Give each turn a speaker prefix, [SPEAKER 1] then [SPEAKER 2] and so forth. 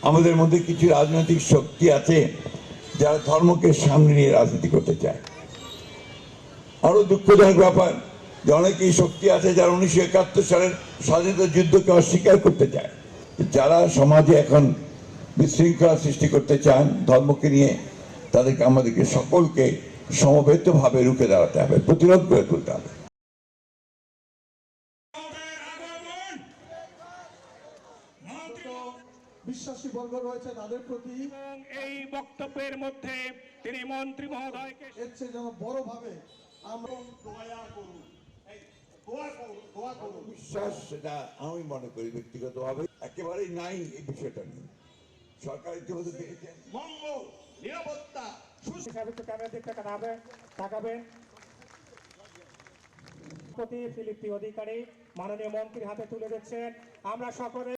[SPEAKER 1] আমাদের মধ্যে কিছু রাজনৈতিক শক্তি আছে যারা ধর্মকে সামনে নিয়ে রাজনীতি করতে চায়। আরো দুঃখজনক ব্যাপার যে অনেকেই শক্তি আছে যারা 1971 সালের স্বাধীনতা যুদ্ধকে অস্বীকার করতে চায়। যারা সমাজে এখন বিশৃঙ্খলা সৃষ্টি করতে চান ধর্মকে নিয়ে, তাদেরকে আমাদেরকে সকলকে সমবেতভাবে রুখে দাঁড়াতে হবে, প্রতিরোধ করে তুলতে হবে।
[SPEAKER 2] বিশ্বাসী বর্গ রয়েছে তাদের প্রতি
[SPEAKER 3] এই বক্তব্যের মধ্যে তিনি মন্ত্রী মহোদয়কে
[SPEAKER 2] এর চেয়ে যেন বড়ভাবে আমরা
[SPEAKER 1] বিশ্বাস, সেটা আমি মনে করি ব্যক্তিগতভাবে একেবারেই নাই এই বিষয়টা নিয়ে। সরকার ইতিমধ্যে দেখেছেন
[SPEAKER 3] মঙ্গল নিরাপত্তা
[SPEAKER 4] তাকাবেন প্রতি ফিলিপি অধিকারী মাননীয় মন্ত্রীর হাতে তুলে দিচ্ছেন। আমরা সকলে